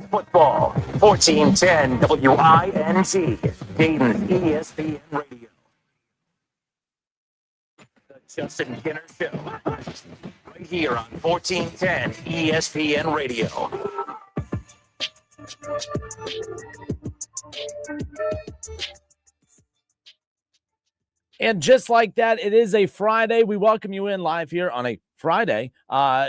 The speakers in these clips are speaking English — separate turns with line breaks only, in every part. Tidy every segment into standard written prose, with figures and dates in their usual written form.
Football, 1410 WINT, Dayton's ESPN Radio. The Justin Kinner Show, right here on 1410 ESPN Radio.
And just like that, it is a Friday. We welcome you in live here on a Friday,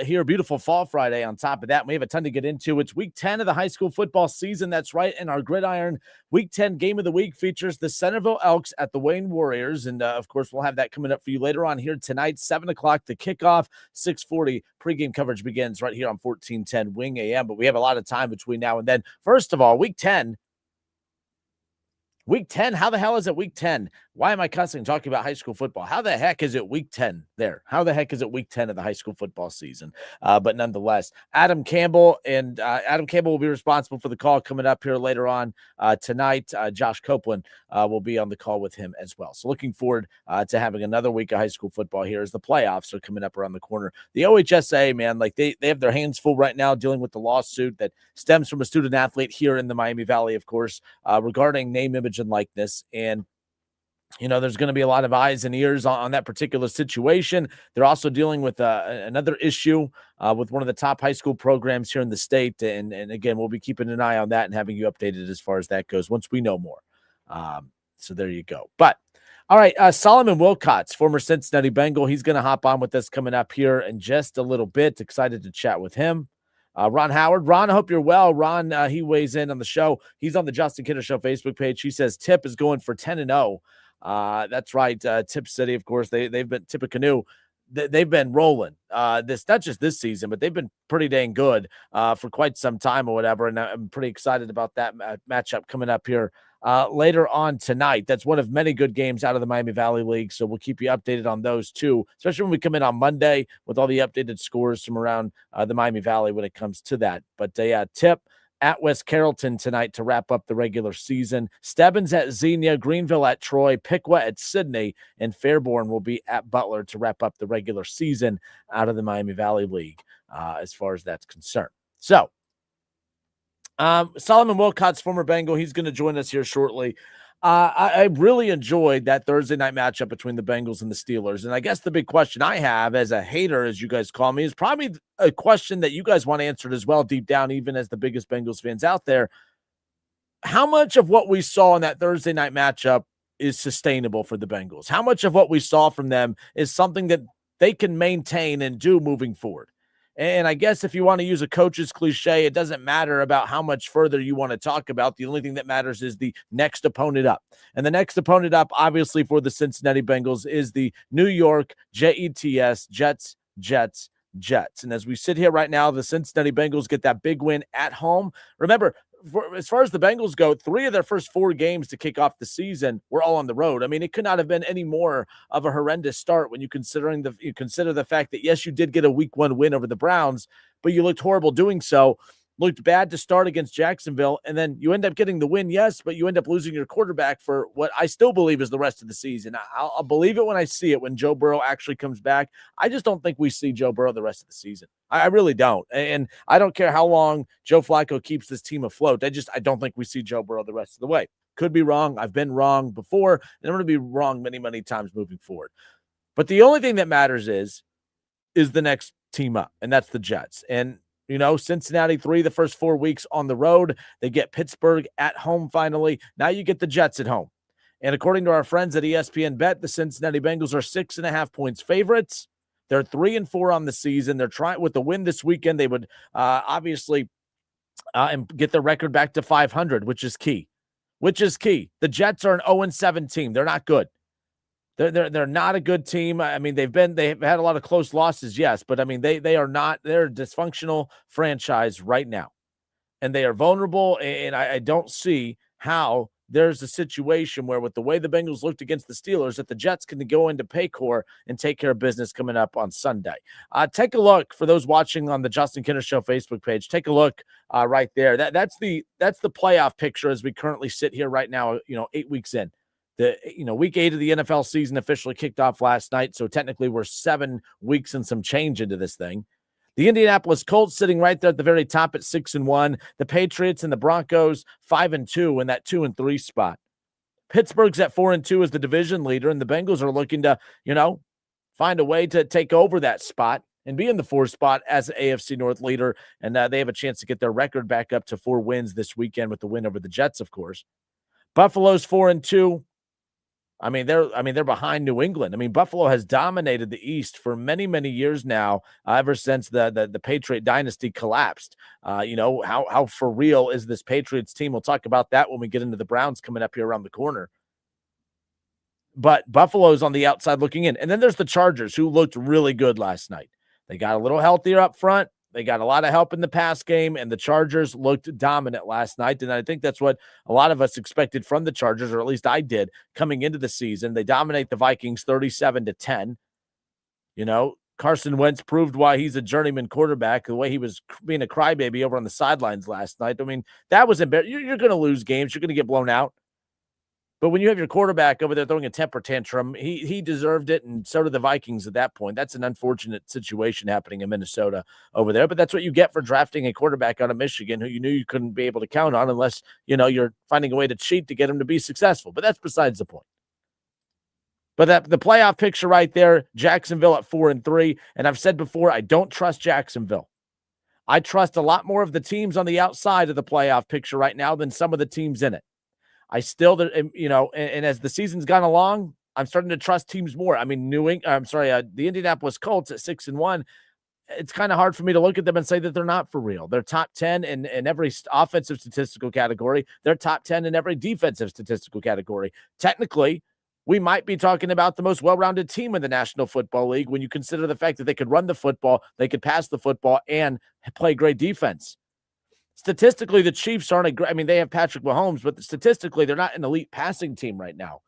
here, beautiful fall Friday. On top of that, we have a ton to get into. It's week 10 of the high school football season. That's right. And our Gridiron week 10 game of the week features the Centerville Elks at the Wayne Warriors. And of course, we'll have that coming up for you later on here tonight, 7 o'clock, the kickoff, 6:40 pregame coverage begins right here on 1410 Wing AM. But we have a lot of time between now and then. First of all, week 10. Week 10, how the hell is it week 10? Why am I cussing talking about high school football? How the heck is it week 10 there? How the heck is it week 10 of the high school football season? But nonetheless, Adam Campbell will be responsible for the call coming up here later on tonight. Josh Copeland will be on the call with him as well. So looking forward to having another week of high school football here as the playoffs are coming up around the corner. The OHSA, man, like they have their hands full right now dealing with the lawsuit that stems from a student athlete here in the Miami Valley, of course, regarding name, image, and likeness. And you know, there's going to be a lot of eyes and ears on that particular situation. They're also dealing with another issue with one of the top high school programs here in the state. And again, we'll be keeping an eye on that and having you updated as far as that goes once we know more. So there you go. But all right, Solomon Wilcots, former Cincinnati Bengal, he's going to hop on with us coming up here in just a little bit. Excited to chat with him. Ron Howard. Ron, I hope you're well. Ron, he weighs in on the show. He's on the Justin Kinner Show Facebook page. He says Tip is going for 10-0. That's right. Tip City, of course, they've been Tippecanoe. They've been rolling. This not just this season, but they've been pretty dang good for quite some time or whatever. And I'm pretty excited about that matchup coming up here later on tonight. That's one of many good games out of the Miami Valley League. So we'll keep you updated on those too, especially when we come in on Monday with all the updated scores from around the Miami Valley when it comes to that. But yeah, Tip at West Carrollton tonight to wrap up the regular season. Stebbins at Xenia, Greenville at Troy, Piqua at Sydney, and Fairborn will be at Butler to wrap up the regular season out of the Miami Valley League as far as that's concerned. So, Solomon Wilcots, former Bengal, he's going to join us here shortly. I really enjoyed that Thursday night matchup between the Bengals and the Steelers. And I guess the big question I have as a hater, as you guys call me, is probably a question that you guys want answered as well deep down, even as the biggest Bengals fans out there. How much of what we saw in that Thursday night matchup is sustainable for the Bengals? How much of what we saw from them is something that they can maintain and do moving forward? And I guess if you want to use a coach's cliche, it doesn't matter about how much further you want to talk about. The only thing that matters is the next opponent up. And the next opponent up, obviously, for the Cincinnati Bengals is the New York Jets, Jets. And as we sit here right now, the Cincinnati Bengals get that big win at home. Remember, as far as the Bengals go, 3 of their first 4 games to kick off the season were all on the road. I mean, it could not have been any more of a horrendous start when you consider the fact that, yes, you did get a week 1 win over the Browns, but you looked horrible doing so. Looked bad to start against Jacksonville, and then you end up getting the win, yes, but you end up losing your quarterback for what I still believe is the rest of the season. I'll believe it when I see it, when Joe Burrow actually comes back. I just don't think we see Joe Burrow the rest of the season. I really don't. And I don't care how long Joe Flacco keeps this team afloat. I don't think we see Joe Burrow the rest of the way. Could be wrong. I've been wrong before, and I'm going to be wrong many, many times moving forward. But the only thing that matters is the next team up, and that's the Jets. And you know, Cincinnati 3 the first 4 weeks on the road. They get Pittsburgh at home finally. Now you get the Jets at home. And according to our friends at ESPN Bet, the Cincinnati Bengals are 6.5 points favorites. They're 3-4 on the season. They're trying with the win this weekend. They would obviously get their record back to 500, which is key. The Jets are an 0-7 team. They're not good. They're not a good team. I mean, they've had a lot of close losses, yes, but I mean, they're a dysfunctional franchise right now, and they are vulnerable. And I don't see how there's a situation where, with the way the Bengals looked against the Steelers, that the Jets can go into Paycor and take care of business coming up on Sunday. Take a look for those watching on the Justin Kinner Show Facebook page. Take a look right there. That's the playoff picture as we currently sit here right now. 8 weeks in. Week 8 of the NFL season officially kicked off last night, so technically we're 7 weeks and some change into this thing. The Indianapolis Colts sitting right there at the very top at 6-1. The Patriots and the Broncos 5-2 in that 2-3 spot. Pittsburgh's at 4-2 as the division leader, and the Bengals are looking to, find a way to take over that spot and be in the 4th spot as the AFC North leader. And they have a chance to get their record back up to 4 wins this weekend with the win over the Jets, of course. Buffalo's 4-2. They're behind New England. Buffalo has dominated the East for many, many years now, ever since the Patriot dynasty collapsed. How for real is this Patriots team? We'll talk about that when we get into the Browns coming up here around the corner. But Buffalo's on the outside looking in. And then there's the Chargers, who looked really good last night. They got a little healthier up front. They got a lot of help in the pass game, and the Chargers looked dominant last night. And I think that's what a lot of us expected from the Chargers, or at least I did coming into the season. They dominate the Vikings 37-10. Carson Wentz proved why he's a journeyman quarterback, the way he was being a crybaby over on the sidelines last night. That was embarrassing. You're going to lose games. You're going to get blown out. But when you have your quarterback over there throwing a temper tantrum, he deserved it, and so did the Vikings at that point. That's an unfortunate situation happening in Minnesota over there, but that's what you get for drafting a quarterback out of Michigan who you knew you couldn't be able to count on unless, you're finding a way to cheat to get him to be successful. But that's besides the point. But the playoff picture right there, Jacksonville at 4-3, and I've said before, I don't trust Jacksonville. I trust a lot more of the teams on the outside of the playoff picture right now than some of the teams in it. I still, and as the season's gone along, I'm starting to trust teams more. The Indianapolis Colts at 6-1. It's kind of hard for me to look at them and say that they're not for real. They're top 10 in every offensive statistical category. They're top 10 in every defensive statistical category. Technically, we might be talking about the most well-rounded team in the National Football League when you consider the fact that they could run the football, they could pass the football, and play great defense. Statistically, the Chiefs aren't they have Patrick Mahomes, but statistically, they're not an elite passing team right now.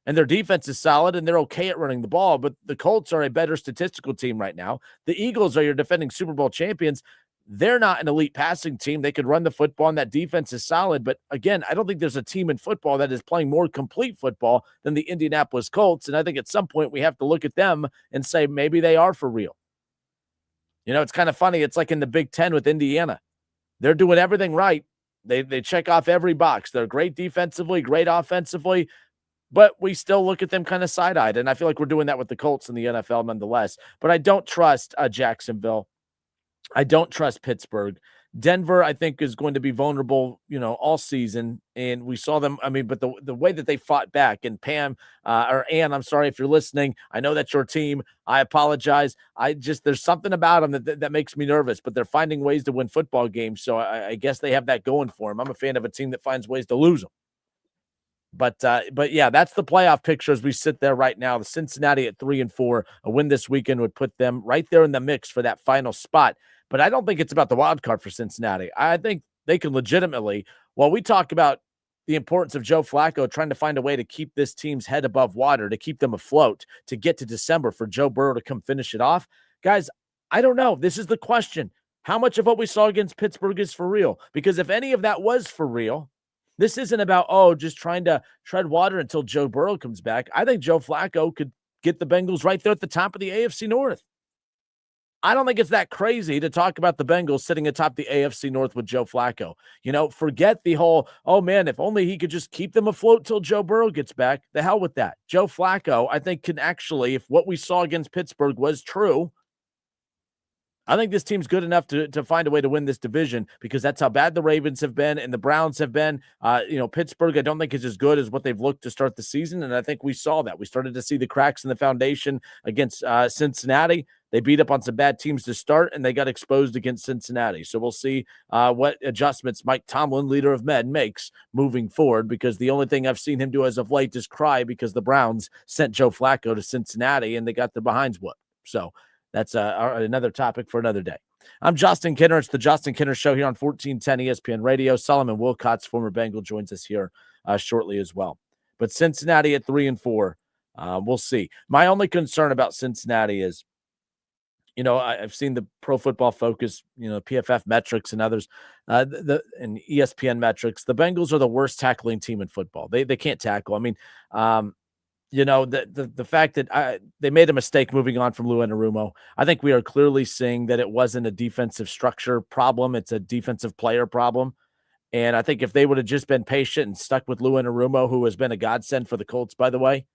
And their defense is solid, and they're okay at running the ball, but the Colts are a better statistical team right now. The Eagles are your defending Super Bowl champions. They're not an elite passing team. They could run the football, and that defense is solid. But again, I don't think there's a team in football that is playing more complete football than the Indianapolis Colts. And I think at some point we have to look at them and say maybe they are for real. It's kind of funny. It's like in the Big Ten with Indiana. They're doing everything right. They check off every box. They're great defensively, great offensively, but we still look at them kind of side-eyed, and I feel like we're doing that with the Colts in the NFL nonetheless. But I don't trust Jacksonville. I don't trust Pittsburgh. Denver, I think, is going to be vulnerable, all season, and we saw them. But the way that they fought back, and Ann, I'm sorry if you're listening. I know that's your team. I apologize. There's something about them that makes me nervous, but they're finding ways to win football games, so I guess they have that going for them. I'm a fan of a team that finds ways to lose them. But yeah, that's the playoff picture as we sit there right now. The Cincinnati at 3-4, a win this weekend would put them right there in the mix for that final spot. But I don't think it's about the wild card for Cincinnati. I think they can legitimately, while we talk about the importance of Joe Flacco trying to find a way to keep this team's head above water, to keep them afloat, to get to December for Joe Burrow to come finish it off. Guys, I don't know. This is the question. How much of what we saw against Pittsburgh is for real? Because if any of that was for real, this isn't about, just trying to tread water until Joe Burrow comes back. I think Joe Flacco could get the Bengals right there at the top of the AFC North. I don't think it's that crazy to talk about the Bengals sitting atop the AFC North with Joe Flacco. Forget the whole, if only he could just keep them afloat till Joe Burrow gets back. The hell with that. Joe Flacco, I think, can actually, if what we saw against Pittsburgh was true, I think this team's good enough to find a way to win this division because that's how bad the Ravens have been and the Browns have been. Pittsburgh, I don't think is as good as what they've looked to start the season, and I think we saw that. We started to see the cracks in the foundation against Cincinnati. They beat up on some bad teams to start, and they got exposed against Cincinnati. So we'll see what adjustments Mike Tomlin, leader of men, makes moving forward because the only thing I've seen him do as of late is cry because the Browns sent Joe Flacco to Cincinnati, and they got their behinds whooped. So that's another topic for another day. I'm Justin Kinner. It's the Justin Kinner Show here on 1410 ESPN Radio. Solomon Wilcots, former Bengal, joins us here shortly as well. But Cincinnati at 3-4, we'll see. My only concern about Cincinnati is, I've seen the Pro Football Focus, PFF metrics and others, and ESPN metrics. The Bengals are the worst tackling team in football. They can't tackle. the fact that they made a mistake moving on from Lou Anarumo. I think we are clearly seeing that it wasn't a defensive structure problem. It's a defensive player problem. And I think if they would have just been patient and stuck with Lou Anarumo, who has been a godsend for the Colts, by the way,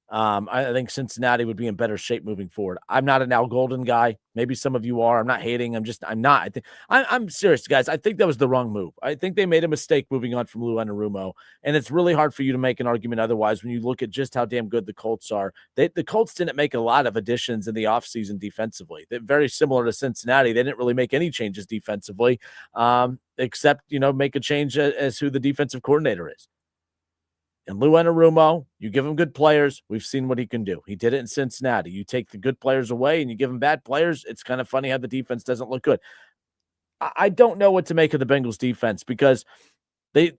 I think Cincinnati would be in better shape moving forward. I'm not an Al Golden guy. Maybe some of you are. I'm not hating. I'm not. I'm serious, guys. I think that was the wrong move. I think they made a mistake moving on from Lou Anarumo, and it's really hard for you to make an argument otherwise when you look at just how damn good the Colts are. The Colts didn't make a lot of additions in the offseason defensively. They're very similar to Cincinnati. They didn't really make any changes defensively, except, make a change as who the defensive coordinator is. And Lou Anarumo, you give him good players, we've seen what he can do. He did it in Cincinnati. You take the good players away and you give him bad players, it's kind of funny how the defense doesn't look good. I don't know what to make of the Bengals defense because they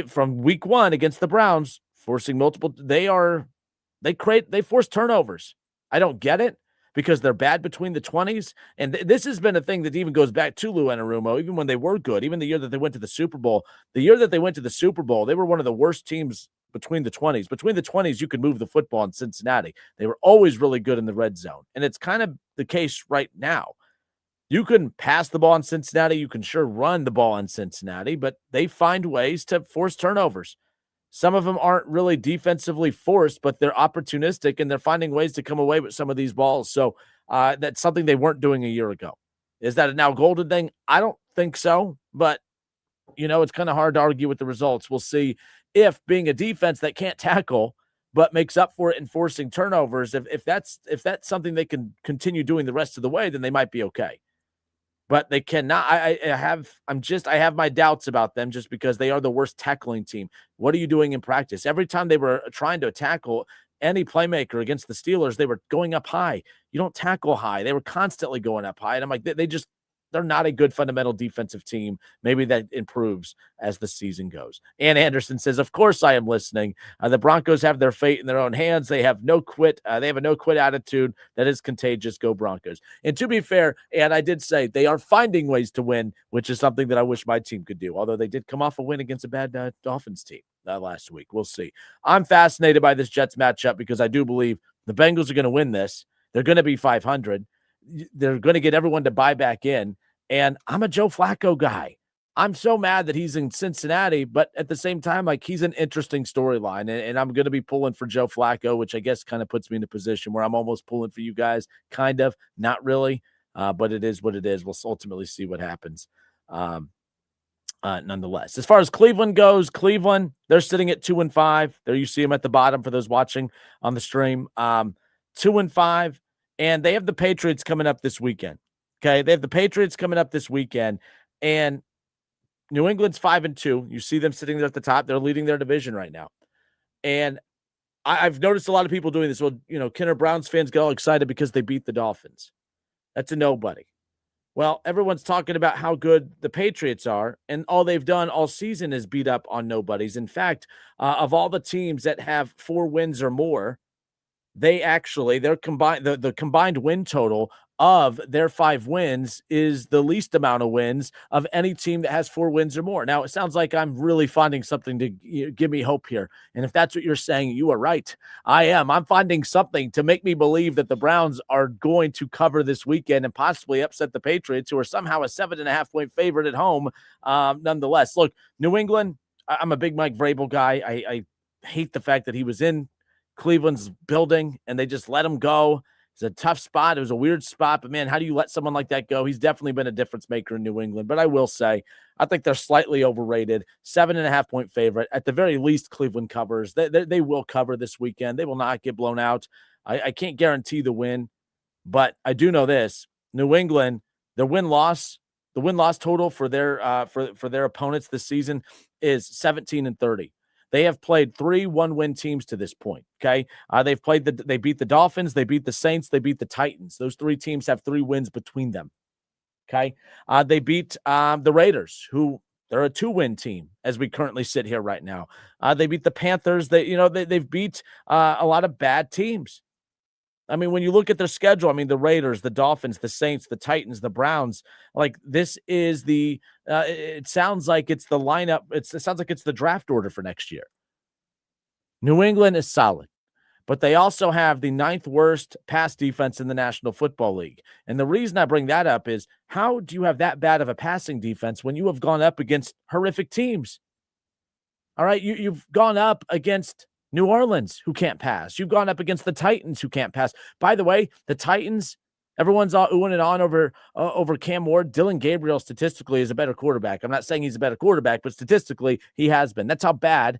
from week 1 against the Browns, forcing multiple, they force turnovers. I don't get it because they're bad between the 20s. And this has been a thing that even goes back to Lou Anarumo, even when they were good, even the year that they went to the Super Bowl. The year that they went to the Super Bowl, they were one of the worst teams between the 20s. Between the 20s, you could move the football in Cincinnati. They were always really good in the red zone. And it's kind of the case right now. You can pass the ball in Cincinnati. You can sure run the ball in Cincinnati, but they find ways to force turnovers. Some of them aren't really defensively forced, but they're opportunistic, and they're finding ways to come away with some of these balls. So that's something they weren't doing a year ago. Is that a now golden thing? I don't think so, but, it's kind of hard to argue with the results. We'll see if being a defense that can't tackle but makes up for it in forcing turnovers, if that's something they can continue doing the rest of the way, then they might be okay. But they cannot. I have my doubts about them just because they are the worst tackling team. What are you doing in practice? Every time they were trying to tackle any playmaker against the Steelers, they were going up high. You don't tackle high. They were constantly going up high. And I'm like, they're not a good fundamental defensive team. Maybe that improves as the season goes. Ann Anderson says, of course I am listening. The Broncos have their fate in their own hands. They have no quit. They have a no quit attitude that is contagious. Go Broncos. And to be fair, and I did say they are finding ways to win, which is something that I wish my team could do. Although they did come off a win against a bad Dolphins team last week. We'll see. I'm fascinated by this Jets matchup because I do believe the Bengals are going to win this. They're going to be 500. They're going to get everyone to buy back in. And I'm a Joe Flacco guy. I'm so mad that he's in Cincinnati, but at the same time, like, he's an interesting storyline. And I'm going to be pulling for Joe Flacco, which I guess kind of puts me in a position where I'm almost pulling for you guys. Kind of, not really, but it is what it is. We'll ultimately see what happens. Nonetheless, as far as Cleveland goes, they're sitting at 2-5. There you see them at the bottom for those watching on the stream. 2-5. And they have the Patriots coming up this weekend. Okay, they have the Patriots coming up this weekend, and New England's 5-2. You see them sitting there at the top. They're leading their division right now. And I've noticed a lot of people doing this. Well, Kenner Browns fans get all excited because they beat the Dolphins. That's a nobody. Well, everyone's talking about how good the Patriots are, and all they've done all season is beat up on nobodies. In fact, of all the teams that have 4 wins or more, their combined the combined win total of their 5 wins is the least amount of wins of any team that has 4 wins or more. Now, it sounds like I'm really finding something to give me hope here. And if that's what you're saying, you are right. I am. I'm finding something to make me believe that the Browns are going to cover this weekend and possibly upset the Patriots, who are somehow a 7.5-point favorite at home. Nonetheless, look, New England, I'm a big Mike Vrabel guy. I hate the fact that he was in Cleveland's building and they just let him go. It's a tough spot. It was a weird spot, but man, how do you let someone like that go? He's definitely been a difference maker in New England, but I will say, I think they're slightly overrated. 7.5-point favorite. At the very least, Cleveland covers. They will cover this weekend. They will not get blown out. I can't guarantee the win, but I do know this. New England, the win-loss total for their for their opponents this season is 17-30. They have played 3 one-win teams to this point. Okay, they beat the Dolphins, they beat the Saints, they beat the Titans. Those 3 teams have 3 wins between them. Okay, they beat the Raiders, who they're a 2-win team as we currently sit here right now. They beat the Panthers. They've beat a lot of bad teams. I mean, when you look at their schedule, I mean, the Raiders, the Dolphins, the Saints, the Titans, the Browns, like this is it sounds like it's the lineup. It sounds like it's the draft order for next year. New England is solid. but they also have the 9th worst pass defense in the National Football League. And the reason I bring that up is, how do you have that bad of a passing defense when you have gone up against horrific teams? All right, you've gone up against New Orleans, who can't pass. You've gone up against the Titans, who can't pass. By the way, the Titans, everyone's all oohing and on over Cam Ward. Dylan Gabriel statistically is a better quarterback. I'm not saying he's a better quarterback, but statistically he has been. That's how bad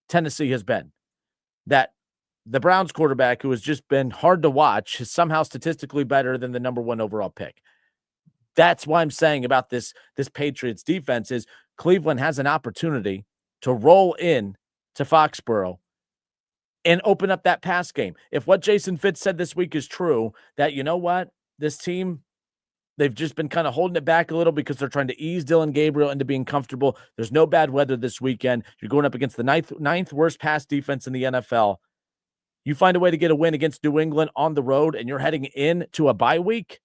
Tennessee has been. That the Browns quarterback, who has just been hard to watch, is somehow statistically better than the number 1 overall pick. That's why I'm saying about this Patriots defense is Cleveland has an opportunity to roll in to Foxborough and open up that pass game. If what Jason Fitz said this week is true, that, you know what, this team, they've just been kind of holding it back a little because they're trying to ease Dylan Gabriel into being comfortable. There's no bad weather this weekend. You're going up against the ninth worst pass defense in the NFL. You find a way to get a win against New England on the road, and you're heading into a bye week.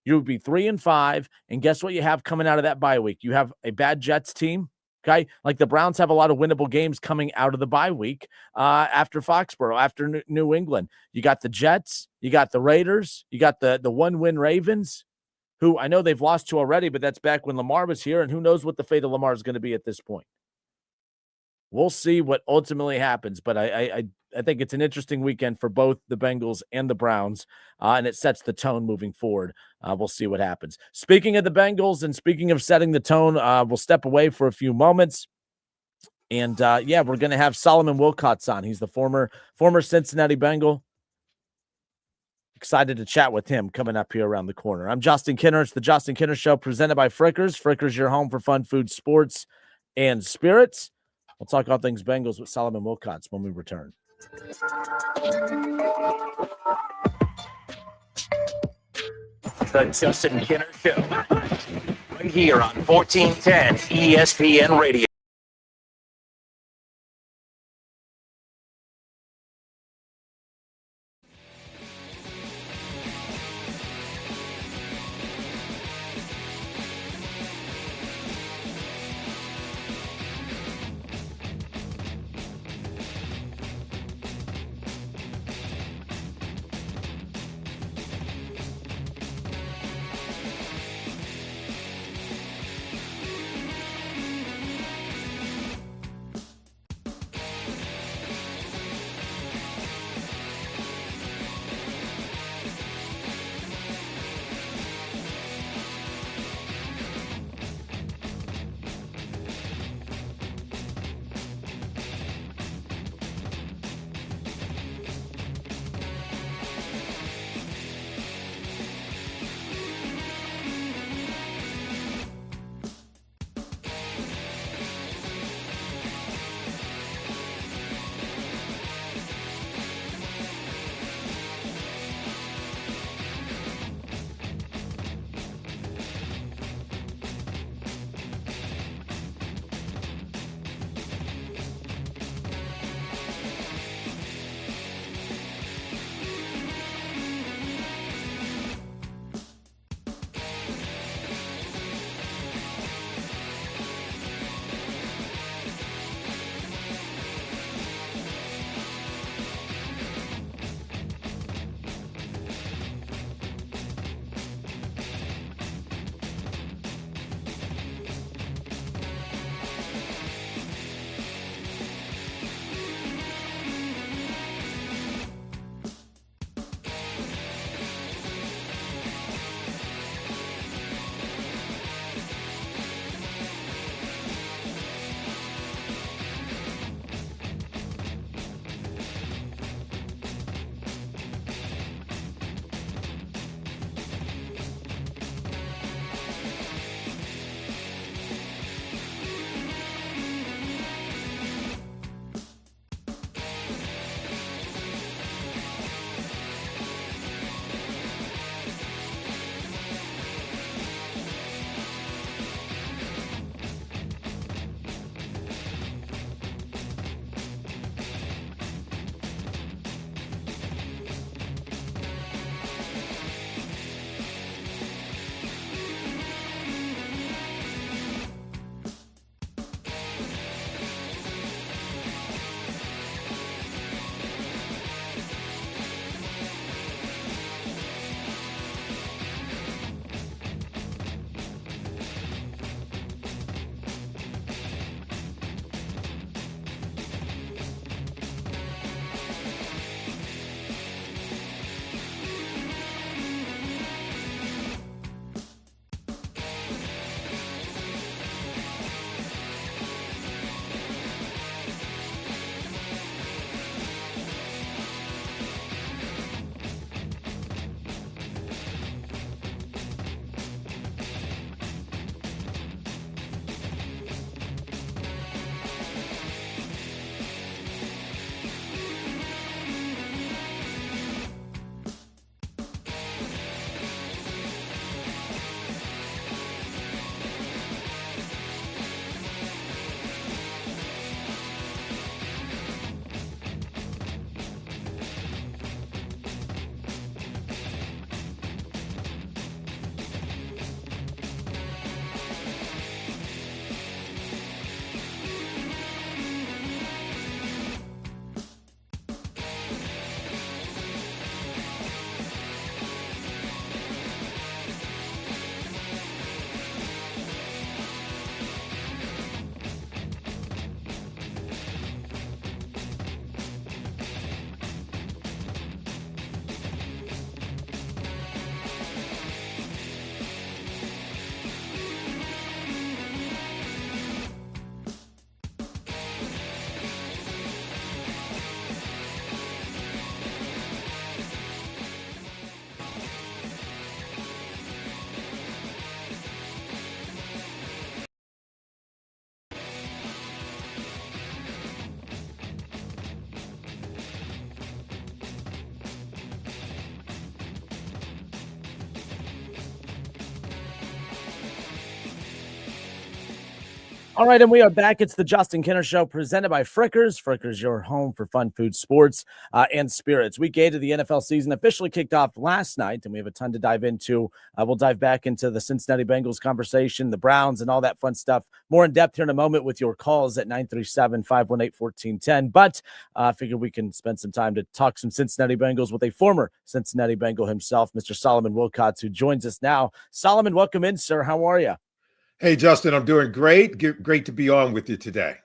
You would be 3-5, and guess what you have coming out of that bye week? You have a bad Jets team. Okay, like the Browns have a lot of winnable games coming out of the bye week after Foxborough, after New England. You got the Jets, you got the Raiders, you got the one-win Ravens, who I know they've lost to already, but that's back when Lamar was here, and who knows what the fate of Lamar is going to be at this point. We'll see what ultimately happens, but I think it's an interesting weekend for both the Bengals and the Browns, and it sets the tone moving forward. We'll see what happens. Speaking of the Bengals and speaking of setting the tone, we'll step away for a few moments. And, we're going to have Solomon Wilcots on. He's the former Cincinnati Bengal. Excited to chat with him coming up here around the corner. I'm Justin Kinner. It's the Justin Kinner Show presented by Frickers. Frickers, your home for fun, food, sports, and spirits. We'll talk all things Bengals with Solomon Wilcots when we return.
The Justin Kinner Show, right here on 1410 ESPN Radio.
All right, and we are back. It's the Justin Kinner Show presented by Frickers. Frickers, your home for fun food, sports, and spirits. Week 8 of the NFL season officially kicked off last night, and we have a ton to dive into. We'll dive back into the Cincinnati Bengals conversation, the Browns, and all that fun stuff more in depth here in a moment with your calls at 937-518-1410. But I figured we can spend some time to talk some Cincinnati Bengals with a former Cincinnati Bengal himself, Mr. Solomon Wilcots, who joins us now. Solomon, welcome in, sir. How are you?
Hey, Justin, I'm doing great. Great to be on with you today.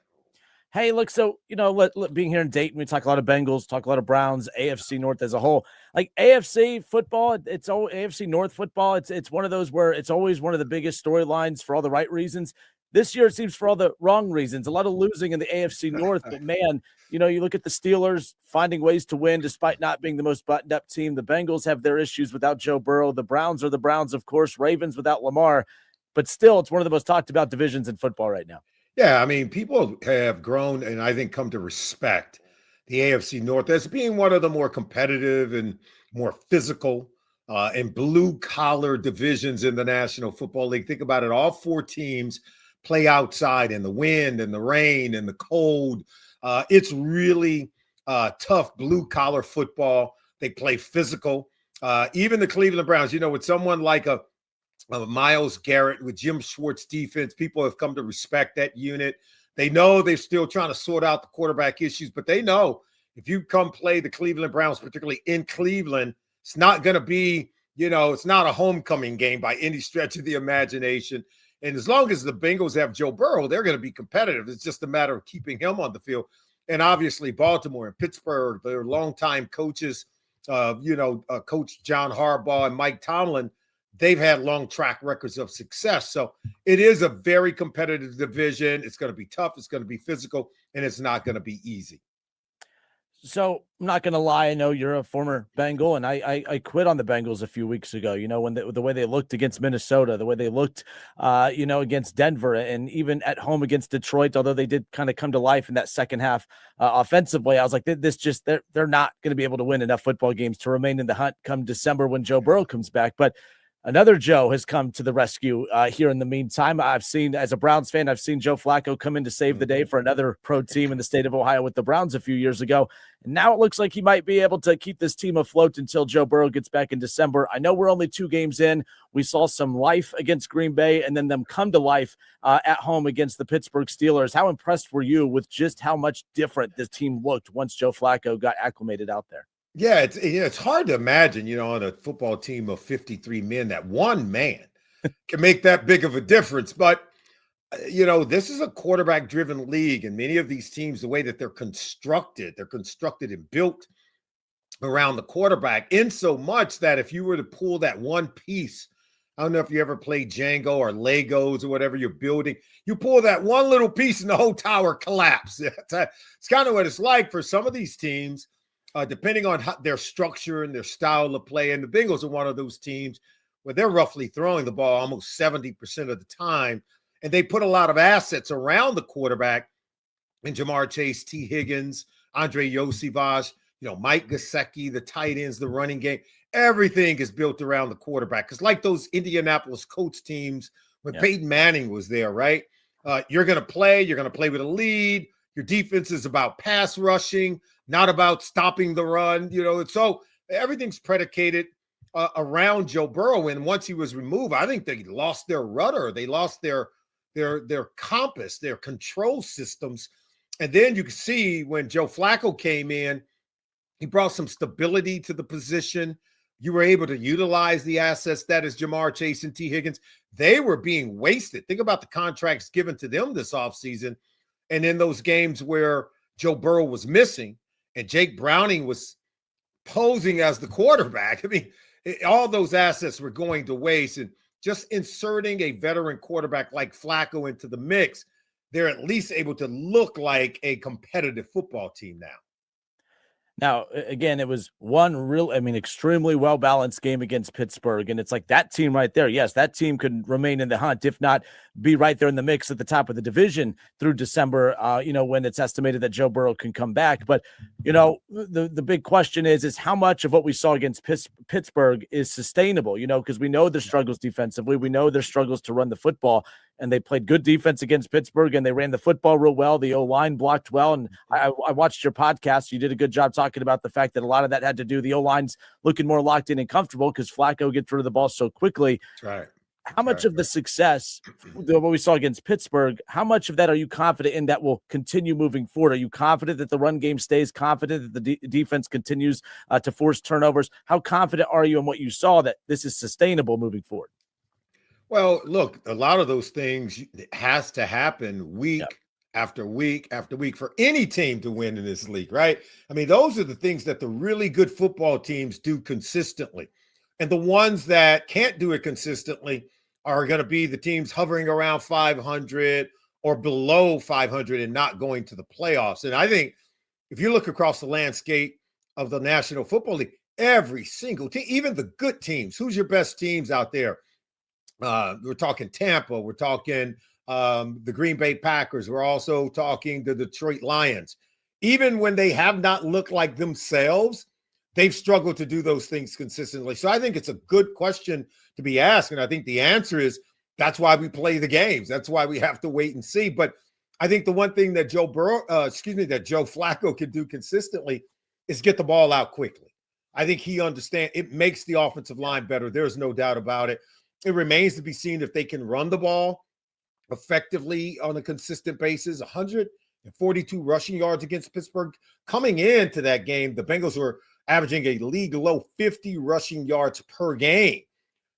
Hey, look, so, being here in Dayton, we talk a lot of Bengals, talk a lot of Browns, AFC North as a whole. Like AFC football, it's all AFC North football. It's one of those where it's always one of the biggest storylines for all the right reasons. This year, it seems for all the wrong reasons. A lot of losing in the AFC North, but man, you look at the Steelers finding ways to win despite not being the most buttoned-up team. The Bengals have their issues without Joe Burrow. The Browns are the Browns, of course. Ravens without Lamar. But still, it's one of the most talked about divisions in football right now.
Yeah, I mean, people have grown and I think come to respect the AFC North as being one of the more competitive and more physical and blue-collar divisions in the National Football League. Think about it. All 4 teams play outside in the wind and the rain and the cold. It's really tough blue-collar football. They play physical. Even the Cleveland Browns, with someone like a Myles Garrett, with Jim Schwartz defense, people have come to respect that unit. They know they're still trying to sort out the quarterback issues, but they know if you come play the Cleveland Browns, particularly in Cleveland, it's not going to be, it's not a homecoming game by any stretch of the imagination. And as long as the Bengals have Joe Burrow, they're going to be competitive. It's just a matter of keeping him on the field. And obviously Baltimore and Pittsburgh, their longtime coaches, Coach John Harbaugh and Mike Tomlin, they've had long track records of success. So it is a very competitive division. It's going to be tough. It's going to be physical, and it's not going to be easy.
So I'm not going to lie. I know you're a former Bengal, and I quit on the Bengals a few weeks ago, when the way they looked against Minnesota, the way they looked, against Denver, and even at home against Detroit, although they did kind of come to life in that second half offensively. I was like, they're not going to be able to win enough football games to remain in the hunt come December when Joe Burrow comes back. But another Joe has come to the rescue here in the meantime. I've seen, as a Browns fan, I've seen Joe Flacco come in to save the day for another pro team in the state of Ohio with the Browns a few years ago. And now it looks like he might be able to keep this team afloat until Joe Burrow gets back in December. I know we're only 2 games in. We saw some life against Green Bay and then them come to life at home against the Pittsburgh Steelers. How impressed were you with just how much different this team looked once Joe Flacco got acclimated out there?
Yeah, it's hard to imagine, on a football team of 53 men, that one man can make that big of a difference. But, this is a quarterback-driven league, and many of these teams, the way that they're constructed and built around the quarterback, in so much that if you were to pull that one piece, I don't know if you ever played Django or Legos or whatever you're building, you pull that one little piece and the whole tower collapses. It's kind of what it's like for some of these teams. Depending on their structure and their style of play. And the Bengals are one of those teams where they're roughly throwing the ball almost 70% of the time. And they put a lot of assets around the quarterback in Jamar Chase, T. Higgins, Andre Yosivas, Mike Gesicki, the tight ends, the running game. Everything is built around the quarterback. Because like those Indianapolis Colts teams when Peyton Manning was there, right? You're going to play with a lead. Your defense is about pass rushing, not about stopping the run. So everything's predicated around Joe Burrow. And once he was removed, I think they lost their rudder. They lost their compass, their control systems. And then you can see when Joe Flacco came in, he brought some stability to the position. You were able to utilize the assets that is Jamar Chase and T. Higgins. They were being wasted. Think about the contracts given to them this offseason. And in those games where Joe Burrow was missing and Jake Browning was posing as the quarterback, all those assets were going to waste. And just inserting a veteran quarterback like Flacco into the mix, they're at least able to look like a competitive football team now.
Now, again, it was extremely well-balanced game against Pittsburgh. And it's like that team right there. Yes, that team could remain in the hunt, if not be right there in the mix at the top of the division through December, when it's estimated that Joe Burrow can come back. But, the big question is how much of what we saw against Pittsburgh is sustainable, because we know their struggles defensively. We know their struggles to run the football. and they played good defense against Pittsburgh, and they ran the football real well. The O-line blocked well, and I watched your podcast. You did a good job talking about the fact that a lot of that had to do the O-line's looking more locked in and comfortable because Flacco gets rid of the ball so quickly.
That's right.
How much of the success, what we saw against Pittsburgh, how much of that are you confident in that will continue moving forward? Are you confident that the run game stays, confident that the defense continues to force turnovers? How confident are you in what you saw that this is sustainable moving forward?
Well, look, a lot of those things has to happen week after week after week for any team to win in this league, right? I mean, those are the things that the really good football teams do consistently. And the ones that can't do it consistently are going to be the teams hovering around 500 or below 500 and not going to the playoffs. And I think if you look across the landscape of the National Football League, every single team, even the good teams, who's your best teams out there? We're talking Tampa. We're talking the Green Bay Packers. We're also talking the Detroit Lions. Even when they have not looked like themselves, they've struggled to do those things consistently. So I think it's a good question to be asked. And I think the answer is that's why we play the games. That's why we have to wait and see. But I think the one thing that Joe Flacco can do consistently is get the ball out quickly. I think he understands it makes the offensive line better. There's no doubt about it. It remains to be seen if they can run the ball effectively on a consistent basis. 142 rushing yards against Pittsburgh. Coming into that game, the Bengals were averaging a league low 50 rushing yards per game.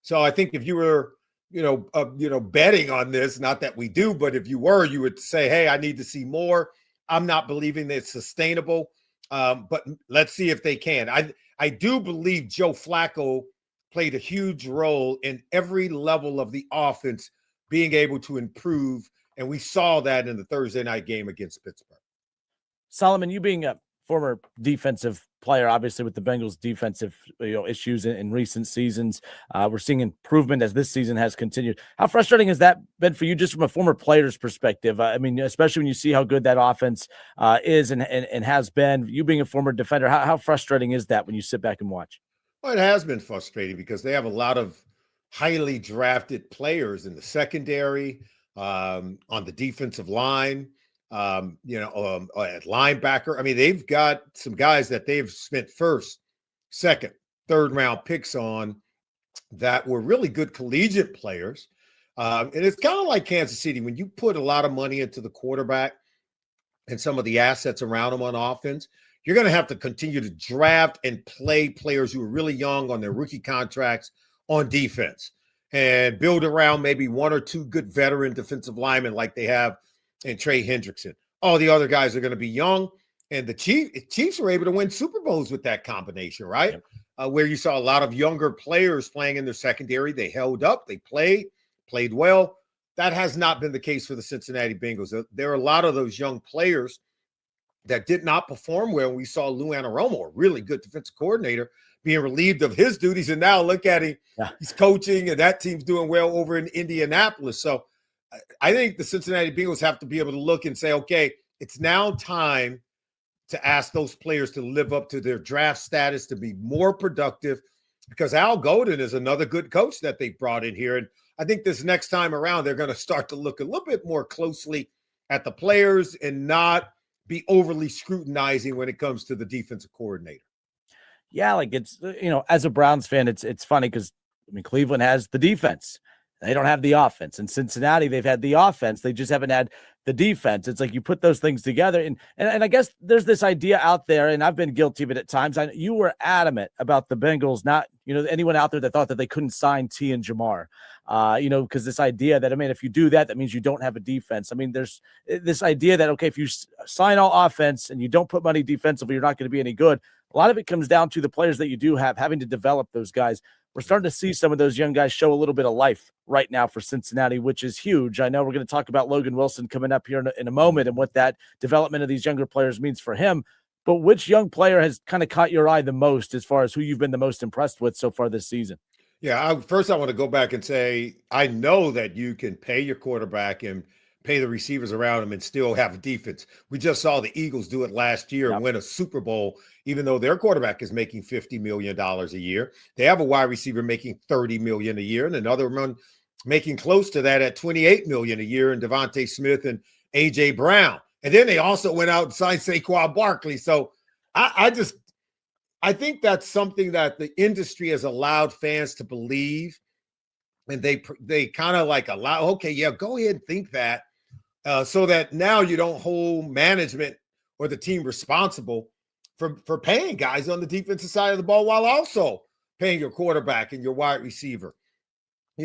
So I think if you were, betting on this, not that we do, but if you were, you would say, hey, I need to see more. I'm not believing that it's sustainable, but let's see if they can. I do believe Joe Flacco played a huge role in every level of the offense being able to improve, and we saw that in the Thursday night game against Pittsburgh.
Solomon, you being a former defensive player, obviously with the Bengals defensive issues in recent seasons, we're seeing improvement as this season has continued. How frustrating has that been for you just from a former player's perspective? I mean, especially when you see how good that offense is and has been, you being a former defender, how frustrating is that when you sit back and watch?
Well, it has been frustrating because they have a lot of highly drafted players in the secondary, on the defensive line, at linebacker. I mean, they've got some guys that they've spent first, second, third round picks on that were really good collegiate players. And it's kind of like Kansas City. When you put a lot of money into the quarterback and some of the assets around him on offense, you're going to have to continue to draft and play players who are really young on their rookie contracts on defense and build around maybe one or two good veteran defensive linemen like they have in Trey Hendrickson. All the other guys are going to be young. And the Chiefs were able to win Super Bowls with that combination, right? Yep. Where you saw a lot of younger players playing in their secondary. They held up. They played well. That has not been the case for the Cincinnati Bengals. There are a lot of those young players that did not perform well. We saw Lou Anarumo, a really good defensive coordinator, being relieved of his duties. And now look at him. Yeah. He's coaching, and that team's doing well over in Indianapolis. So I think the Cincinnati Bengals have to be able to look and say, okay, it's now time to ask those players to live up to their draft status, to be more productive, because Al Golden is another good coach that they brought in here. And I think this next time around, they're going to start to look a little bit more closely at the players and not be overly scrutinizing when it comes to the defensive coordinator.
Yeah, like it's, as a Browns fan, it's funny because, Cleveland has the defense. They don't have the offense. In Cincinnati, they've had the offense. They just haven't had the defense. It's like you put those things together. And I guess there's this idea out there, and I've been guilty of it at times. You were adamant about the Bengals, not, anyone out there that thought that they couldn't sign T and Jamar, because this idea that, if you do that, that means you don't have a defense. There's this idea that, okay, if you sign all offense and you don't put money defensively, you're not going to be any good. A lot of it comes down to the players that you do have, having to develop those guys. We're starting to see some of those young guys show a little bit of life right now for Cincinnati, which is huge. I know we're going to talk about Logan Wilson coming up here in a moment and what that development of these younger players means for him. But which young player has kind of caught your eye the most as far as who you've been the most impressed with so far this season?
Yeah, first I want to go back and say, I know that you can pay your quarterback and pay the receivers around him and still have a defense. We just saw the Eagles do it last year and win a Super Bowl, even though their quarterback is making $50 million a year. They have a wide receiver making $30 million a year and another one making close to that at $28 million a year in Devontae Smith and A.J. Brown. And then they also went out and signed Saquon Barkley. So I think that's something that the industry has allowed fans to believe. And they kind of like allow, okay, yeah, go ahead and think that. So that now you don't hold management or the team responsible for paying guys on the defensive side of the ball while also paying your quarterback and your wide receiver.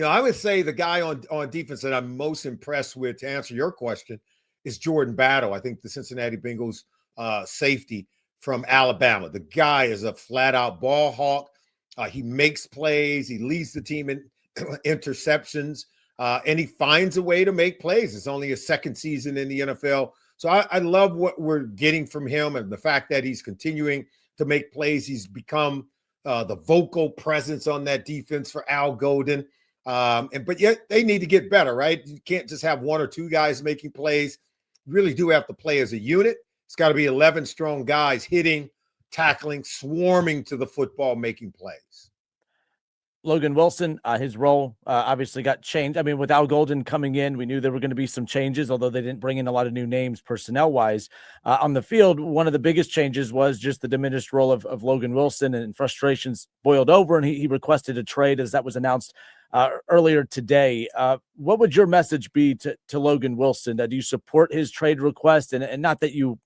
I would say the guy on defense that I'm most impressed with, to answer your question, is Jordan Battle. I think the Cincinnati Bengals safety from Alabama. The guy is a flat-out ball hawk. He makes plays. He leads the team in interceptions, and he finds a way to make plays. It's only his second season in the NFL. So I love what we're getting from him and the fact that he's continuing to make plays. He's become the vocal presence on that defense for Al Golden. But yet they need to get better, right? You can't just have one or two guys making plays. You really do have to play as a unit. It's got to be 11 strong guys hitting, tackling, swarming to the football, making plays.
Logan Wilson, his role obviously got changed. I mean, with Al Golden coming in, we knew there were going to be some changes, although they didn't bring in a lot of new names personnel-wise. On the field, one of the biggest changes was just the diminished role of Logan Wilson, and frustrations boiled over, and he requested a trade, as that was announced earlier today. What would your message be to Logan Wilson? Do you support his trade request? And not that you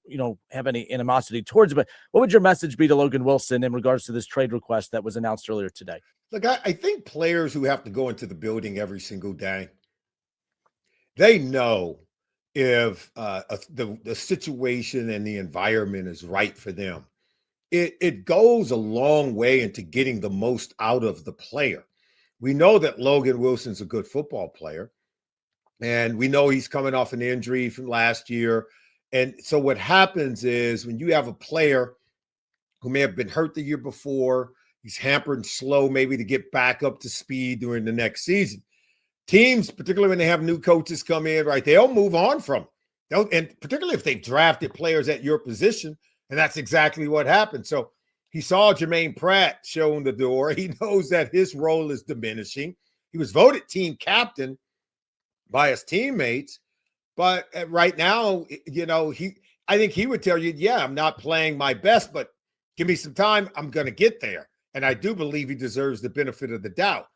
have any animosity towards it, but what would your message be to Logan Wilson in regards to this trade request that was announced earlier today?
Look, I think players who have to go into the building every single day, they know if the situation and the environment is right for them. It goes a long way into getting the most out of the player. We know that Logan Wilson's a good football player, and we know he's coming off an injury from last year. And so what happens is when you have a player who may have been hurt the year before, he's hampered and slow maybe to get back up to speed during the next season. Teams, particularly when they have new coaches come in, right, they'll move on from him. And particularly if they've drafted players at your position, and that's exactly what happened. So he saw Jermaine Pratt showing the door. He knows that his role is diminishing. He was voted team captain by his teammates. But right now, I think he would tell you, yeah, I'm not playing my best, but give me some time. I'm going to get there. And I do believe he deserves the benefit of the doubt.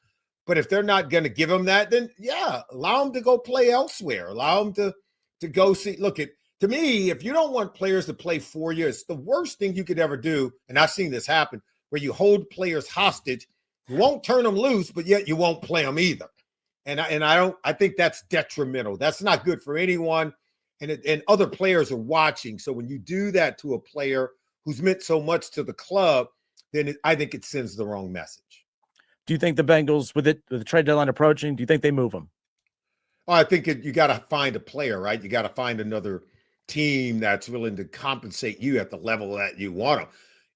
But if they're not going to give him that, then yeah, allow him to go play elsewhere. Allow him to go see. Look, to me, if you don't want players to play for you, it's the worst thing you could ever do. And I've seen this happen where you hold players hostage. You won't turn them loose, but yet you won't play them either. And I think that's detrimental. That's not good for anyone. And other players are watching. So when you do that to a player who's meant so much to the club, then I think it sends the wrong message.
Do you think the Bengals, with the trade deadline approaching, do you think they move him?
Oh, I think you got to find a player, right? You got to find another team that's willing to compensate you at the level that you want him.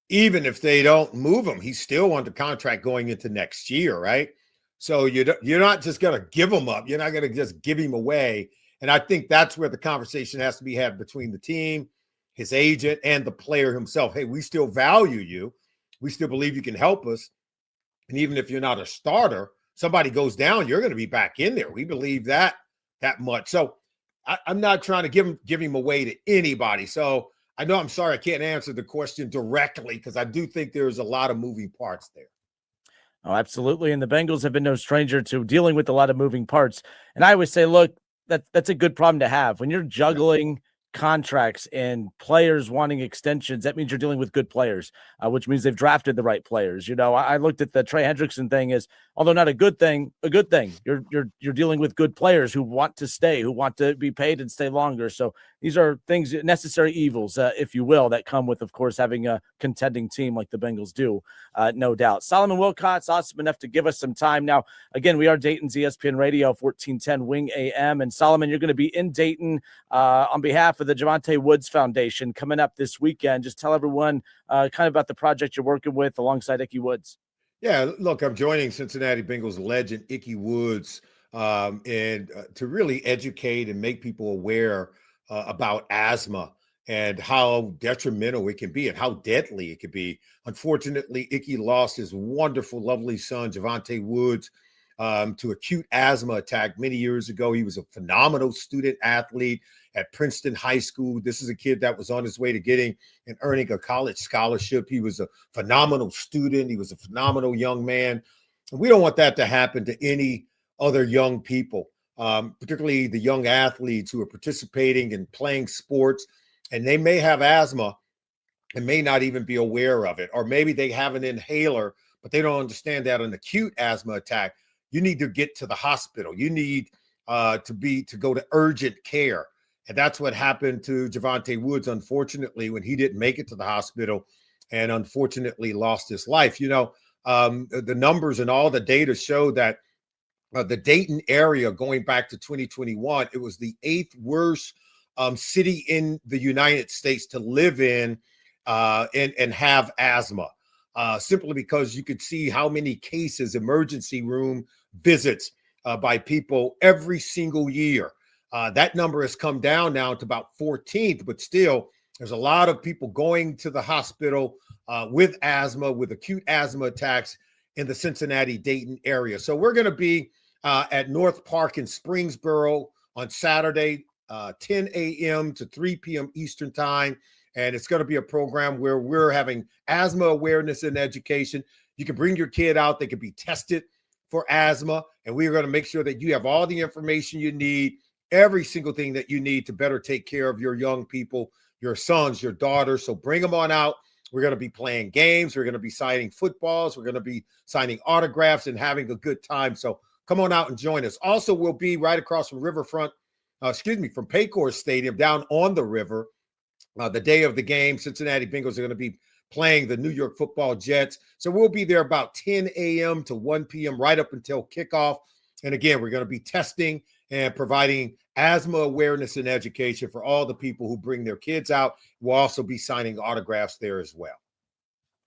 Even if they don't move him, he's still under contract going into next year, right? So you're not just going to give him up. You're not going to just give him away. And I think that's where the conversation has to be had between the team, his agent, and the player himself. Hey, we still value you. We still believe you can help us. And even if you're not a starter, somebody goes down, you're going to be back in there. We believe that much. So I'm not trying to give him away to anybody. So I'm sorry I can't answer the question directly because I do think there's a lot of moving parts there.
Oh, absolutely. And the Bengals have been no stranger to dealing with a lot of moving parts. And I always say, look, that's a good problem to have. When you're juggling contracts and players wanting extensions, that means you're dealing with good players, which means they've drafted the right players. I looked at the Trey Hendrickson thing as, although not a good thing, a good thing. You're dealing with good players who want to stay, who want to be paid and stay longer. So these are things, necessary evils, if you will, that come with, of course, having a contending team like the Bengals do, no doubt. Solomon Wilcots, awesome enough to give us some time. Now, again, we are Dayton's ESPN Radio, 1410 Wing AM. And Solomon, you're going to be in Dayton on behalf of the Javonte Woods Foundation coming up this weekend. Just tell everyone kind of about the project you're working with alongside Ickey Woods.
Yeah, look, I'm joining Cincinnati Bengals legend Ickey Woods and to really educate and make people aware about asthma and how detrimental it can be and how deadly it could be. Unfortunately, Ickey lost his wonderful, lovely son, Javonte Woods, to acute asthma attack many years ago. He was a phenomenal student athlete at Princeton High School. This is a kid that was on his way to getting and earning a college scholarship. He was a phenomenal student. He was a phenomenal young man. And we don't want that to happen to any other young people, particularly the young athletes who are participating in playing sports, and they may have asthma and may not even be aware of it. Or maybe they have an inhaler, but they don't understand that an acute asthma attack, you need to get to the hospital. You need to go to urgent care. And that's what happened to Javonte Woods, unfortunately, when he didn't make it to the hospital and unfortunately lost his life. The numbers and all the data show that the Dayton area, going back to 2021, it was the 8th worst city in the United States to live in and have asthma, simply because you could see how many cases, emergency room visits by people every single year. That number has come down now to about 14th, but still there's a lot of people going to the hospital with asthma, with acute asthma attacks in the Cincinnati-Dayton area. So we're going to be at North Park in Springsboro on Saturday, 10 a.m. to 3 p.m. Eastern time. And it's going to be a program where we're having asthma awareness and education. You can bring your kid out. They can be tested for asthma. And we're going to make sure that you have all the information you need, every single thing that you need to better take care of your young people, your sons, your daughters. So bring them on out. We're going to be playing games. We're going to be signing footballs. We're going to be signing autographs and having a good time. So come on out and join us. Also, we'll be right across from from Paycor Stadium down on the river. The day of the game, Cincinnati Bengals are going to be playing the New York Football Jets. So we'll be there about 10 a.m. to 1 p.m. right up until kickoff. And again, we're going to be testing and providing asthma awareness and education for all the people who bring their kids out. We'll also be signing autographs there as well.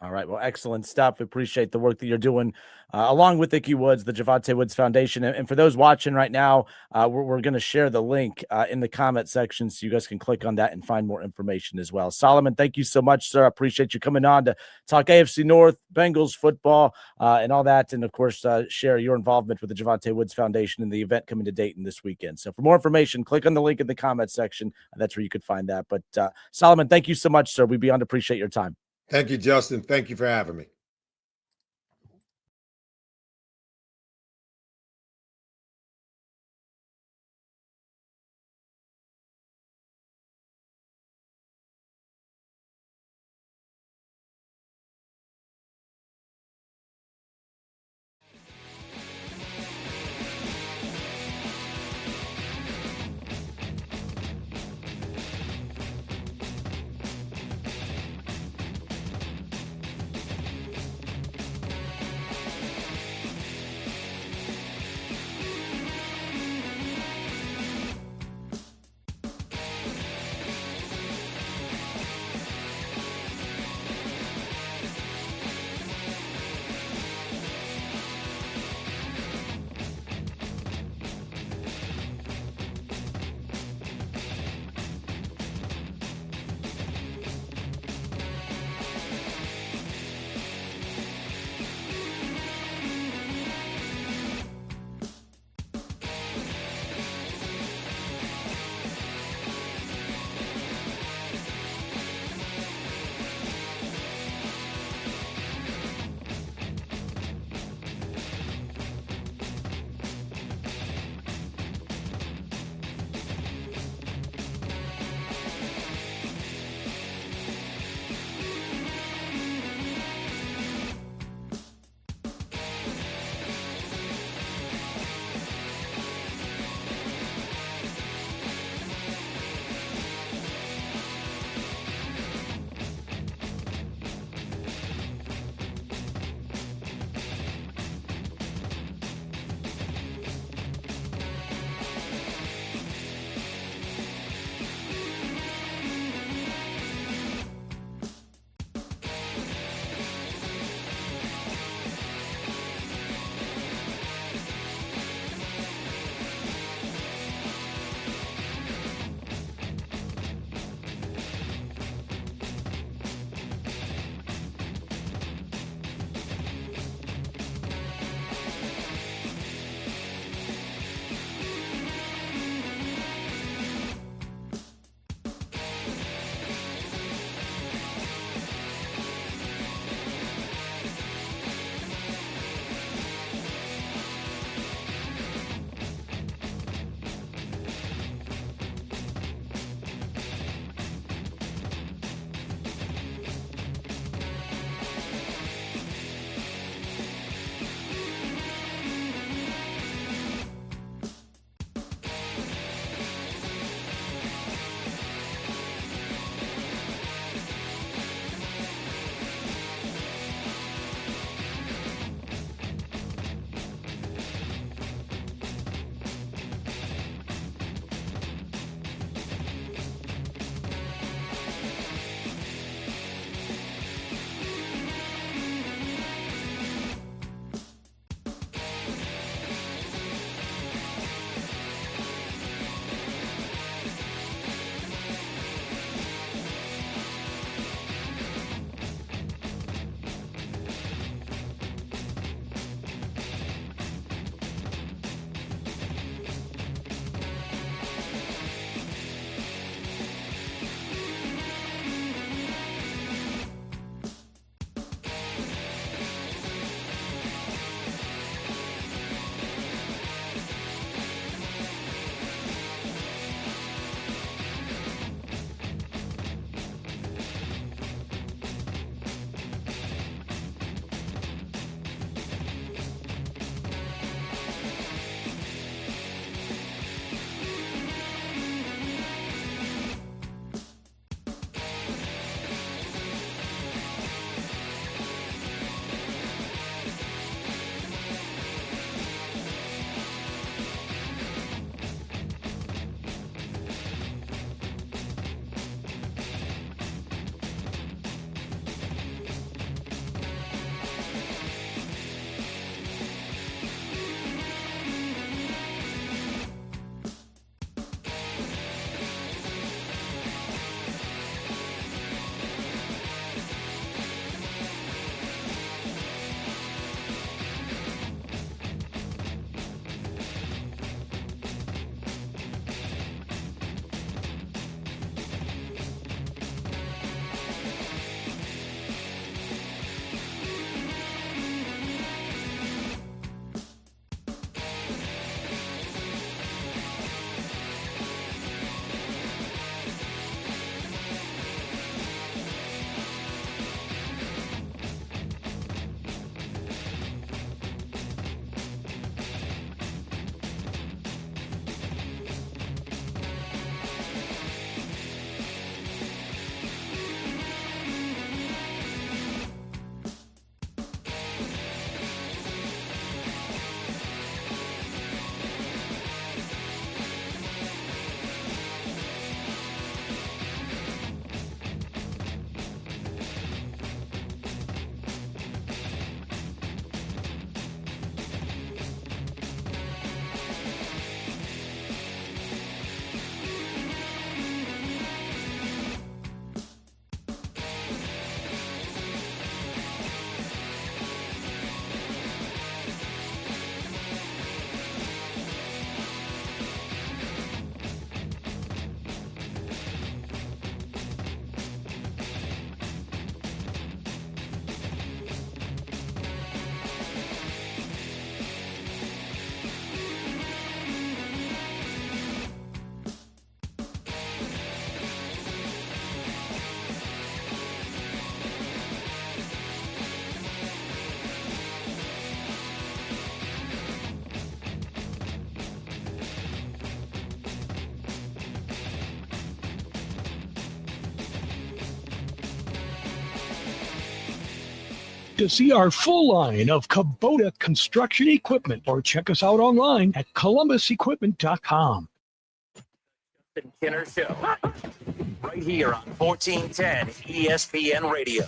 All right. Well, excellent stuff. Appreciate the work that you're doing along with Ickey Woods, the Javonte Woods Foundation. And for those watching right now, we're going to share the link in the comment section so you guys can click on that and find more information as well. Solomon, thank you so much, sir. I appreciate you coming on to talk AFC North, Bengals football, and all that. And, of course, share your involvement with the Javonte Woods Foundation and the event coming to Dayton this weekend. So for more information, click on the link in the comment section. That's where you could find that. But, Solomon, thank you so much, sir. We beyond appreciate your time.
Thank you, Justin. Thank you for having me.
To see our full line of Kubota construction equipment or check us out online at columbusequipment.com.
The Kinner Show. Right here on 1410 ESPN Radio.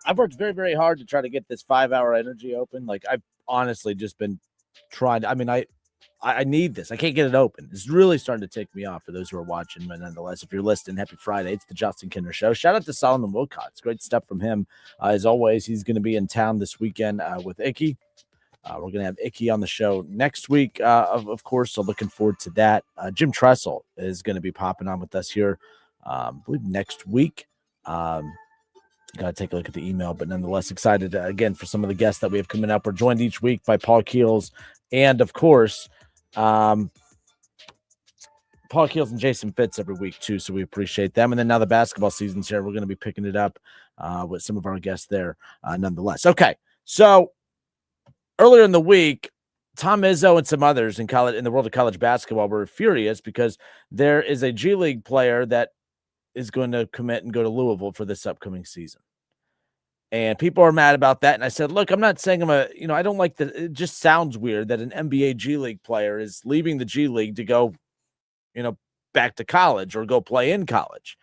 I've worked very, very hard to try to get this 5-hour energy open. Like, I've honestly just been trying to, I need this. I can't get it open. It's really starting to take me off for those who are watching. But nonetheless, if you're listening, happy Friday. It's the Justin Kinder Show. Shout out to Solomon Wilcots. Great stuff from him. As always, he's going to be in town this weekend with Icky. We're going to have Icky on the show next week, of course. So looking forward to that. Jim Tressel is going to be popping on with us here, I believe, next week. Got to take a look at the email, but nonetheless excited again for some of the guests that we have coming up. We're joined each week by Paul Keels and, of course, Paul Keels and Jason Fitz every week too, so we appreciate them. And then now the basketball season's here, we're going to be picking it up with some of our guests there nonetheless. Okay, so earlier in the week, Tom Izzo and some others in the world of college basketball were furious because there is a G League player that is going to commit and go to Louisville for this upcoming season. And people are mad about that. And I said, look, I'm not saying I don't like that. It just sounds weird that an NBA G League player is leaving the G League to go, back to college or go play in college.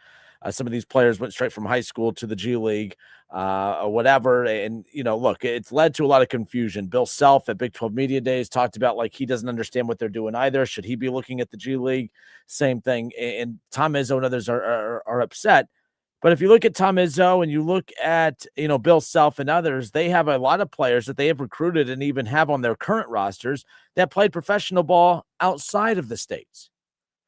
Some of these players went straight from high school to the G League or whatever. And, look, it's led to a lot of confusion. Bill Self at Big 12 Media Days talked about like he doesn't understand what they're doing either. Should he be looking at the G League? Same thing. And Tom Izzo and others are upset. But if you look at Tom Izzo and you look at, Bill Self and others, they have a lot of players that they have recruited and even have on their current rosters that played professional ball outside of the States.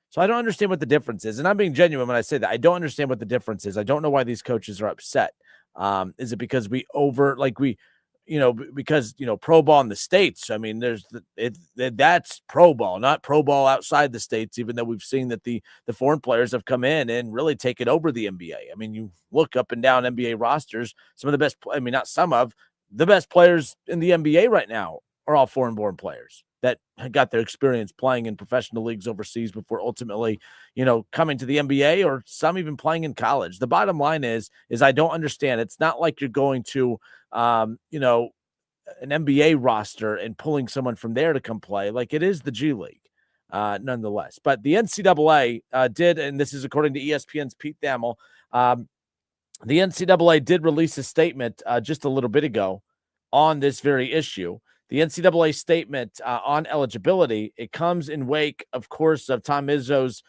So I don't understand what the difference is. And I'm being genuine when I say that. I don't understand what the difference is. I don't know why these coaches are upset. Is it because because pro ball in the States? I mean, that's pro ball, not pro ball outside the States, even though we've seen that the foreign players have come in and really taken over the NBA. I mean, you look up and down NBA rosters, some of the best, not some of the best players in the NBA right now are all foreign born players that got their experience playing in professional leagues overseas before ultimately, coming to the NBA, or some even playing in college. The bottom line is I don't understand. It's not like you're going to, an NBA roster and pulling someone from there to come play. Like, it is the G League, nonetheless. But the NCAA did, and this is according to ESPN's Pete Thamel, the NCAA did release a statement just a little bit ago on this very issue. The NCAA statement on eligibility, it comes in wake, of course, of Tom Izzo's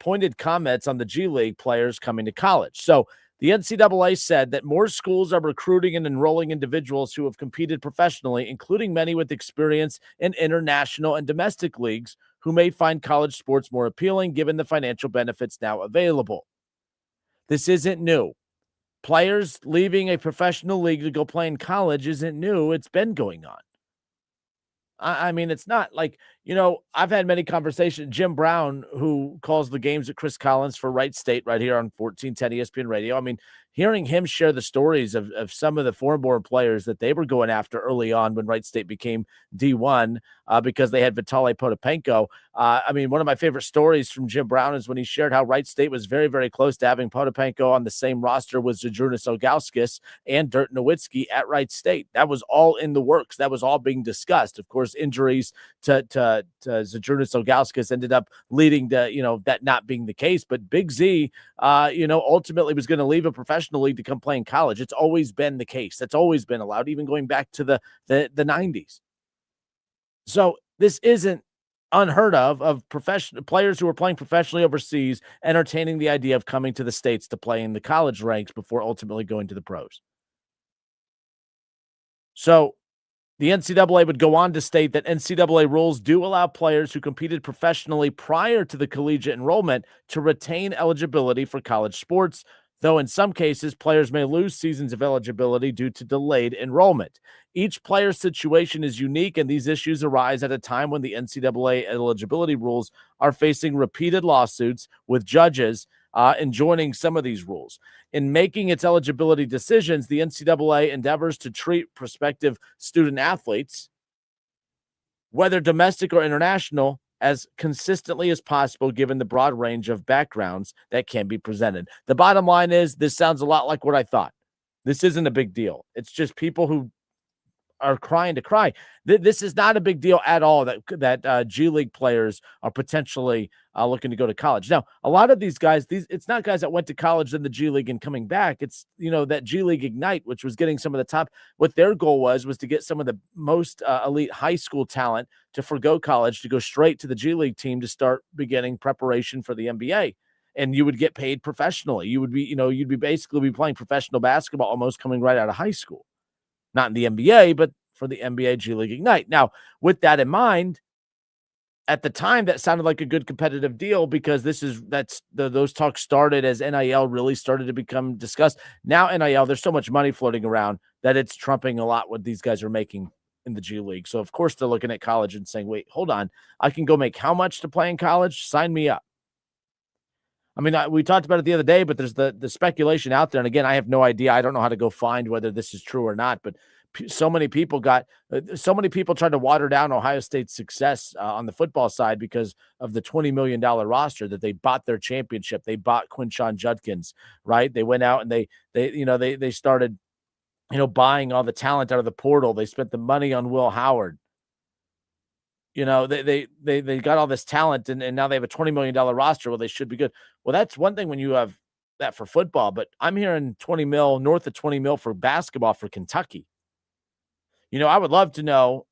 pointed comments on the G League players coming to college. So the NCAA said that more schools are recruiting and enrolling individuals who have competed professionally, including many with experience in international and domestic leagues who may find college sports more appealing given the financial benefits now available. This isn't new. Players leaving a professional league to go play in college isn't new. It's been going on. I mean, it's not like, I've had many conversations. Jim Brown, who calls the games at Chris Collins for Wright State right here on 1410 ESPN Radio. I mean, hearing him share the stories of some of the foreign-born players that they were going after early on when Wright State became D1 because they had Vitaly Potapenko. One of my favorite stories from Jim Brown is when he shared how Wright State was very, very close to having Potapenko on the same roster with Zydrunas Ilgauskas and Dirk Nowitzki at Wright State. That was all in the works. That was all being discussed. Of course, injuries to Zydrunas Ilgauskas ended up leading to, that not being the case. But Big Z, ultimately was going to leave a professional league to come play in college. It's always been the case. That's always been allowed, even going back to the 90s. So this isn't unheard of professional players who are playing professionally overseas entertaining the idea of coming to the States to play in the college ranks before ultimately going to the pros. So the NCAA would go on to state that NCAA rules do allow players who competed professionally prior to the collegiate enrollment to retain eligibility for college sports, though in some cases, players may lose seasons of eligibility due to delayed enrollment. Each player's situation is unique, and these issues arise at a time when the NCAA eligibility rules are facing repeated lawsuits with judges enjoining some of these rules. In making its eligibility decisions, the NCAA endeavors to treat prospective student athletes, whether domestic or international, as consistently as possible, given the broad range of backgrounds that can be presented. The bottom line is this sounds a lot like what I thought. This isn't a big deal. It's just people who are crying to cry. This is not a big deal at all that G League players are potentially looking to go to college. Now, a lot of these guys, it's not guys that went to college in the G League and coming back. It's, that G League Ignite, which was getting some of the top. What their goal was to get some of the most elite high school talent to forgo college, to go straight to the G League team to start beginning preparation for the NBA. And you would get paid professionally. You would be, you'd be basically be playing professional basketball almost coming right out of high school. Not in the NBA, but for the NBA G League Ignite. Now, with that in mind, at the time, that sounded like a good competitive deal because those talks started as NIL really started to become discussed. Now, NIL, there's so much money floating around that it's trumping a lot what these guys are making in the G League. So, of course, they're looking at college and saying, wait, hold on. I can go make how much to play in college? Sign me up. I mean, we talked about it the other day, but there's the speculation out there. And again, I have no idea. I don't know how to go find whether this is true or not, but so many people tried to water down Ohio State's success on the football side because of the $20 million roster that they bought their championship. They bought Quinshon Judkins, right? They went out and they started, buying all the talent out of the portal. They spent the money on Will Howard. They got all this talent and now they have a $20 million roster. Well, they should be good. Well, that's one thing when you have that for football, but I'm hearing north of 20 mil for basketball for Kentucky. I would love to know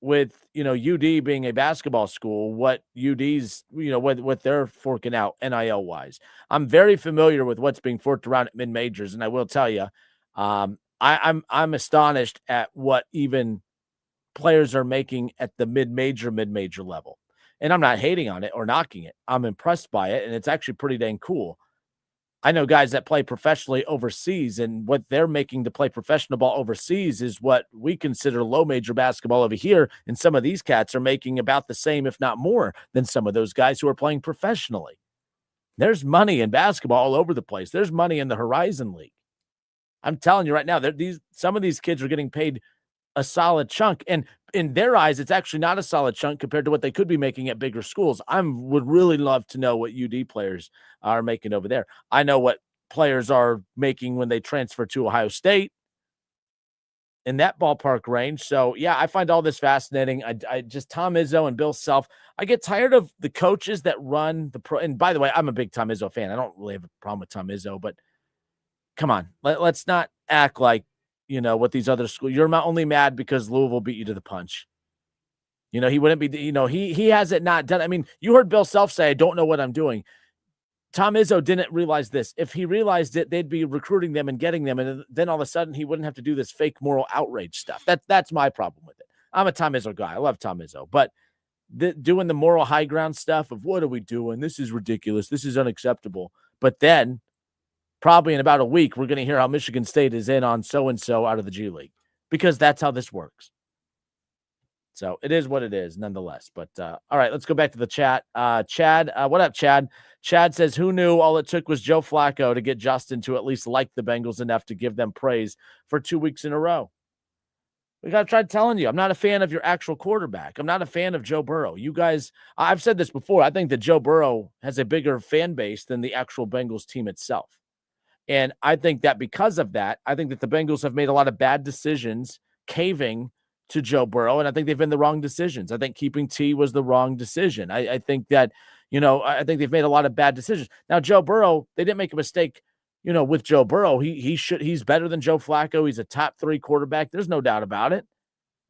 with, UD being a basketball school, what UD's, what they're forking out NIL wise. I'm very familiar with what's being forked around at mid-majors. And I will tell you, I'm astonished at what even players are making at the mid-major level. And I'm not hating on it or knocking it. I'm impressed by it. And it's actually pretty dang cool. I know guys that play professionally overseas, and what they're making to play professional ball overseas is what we consider low major basketball over here. And some of these cats are making about the same, if not more, than some of those guys who are playing professionally. There's money in basketball all over the place. There's money in the Horizon League. I'm telling you right now, some of these kids are getting paid a solid chunk. And in their eyes, it's actually not a solid chunk compared to what they could be making at bigger schools. I would really love to know what UD players are making over there. I know what players are making when they transfer to Ohio State in that ballpark range. So, yeah, I find all this fascinating. I just Tom Izzo and Bill Self. I get tired of the coaches that run the pro. And by the way, I'm a big Tom Izzo fan. I don't really have a problem with Tom Izzo, but come on, let's not act like, what these other schools, you're not only mad because Louisville beat you to the punch. He wouldn't be, he has it not done. I mean, you heard Bill Self say, I don't know what I'm doing. Tom Izzo didn't realize this. If he realized it, they'd be recruiting them and getting them. And then all of a sudden he wouldn't have to do this fake moral outrage stuff. That's my problem with it. I'm a Tom Izzo guy. I love Tom Izzo, but doing the moral high ground stuff of what are we doing? This is ridiculous. This is unacceptable. But then probably in about a week, we're going to hear how Michigan State is in on so-and-so out of the G League because that's how this works. So it is what it is nonetheless. But all right, let's go back to the chat. Chad, what up, Chad? Chad says, who knew all it took was Joe Flacco to get Justin to at least like the Bengals enough to give them praise for 2 weeks in a row? We got to try telling you, I'm not a fan of your actual quarterback. I'm not a fan of Joe Burrow. You guys, I've said this before. I think that Joe Burrow has a bigger fan base than the actual Bengals team itself. And I think that because of that, I think that the Bengals have made a lot of bad decisions caving to Joe Burrow, and I think they've been the wrong decisions. I think keeping T was the wrong decision. I think that, I think they've made a lot of bad decisions. Now, Joe Burrow, they didn't make a mistake, with Joe Burrow. He's better than Joe Flacco. He's a top 3 quarterback. There's no doubt about it.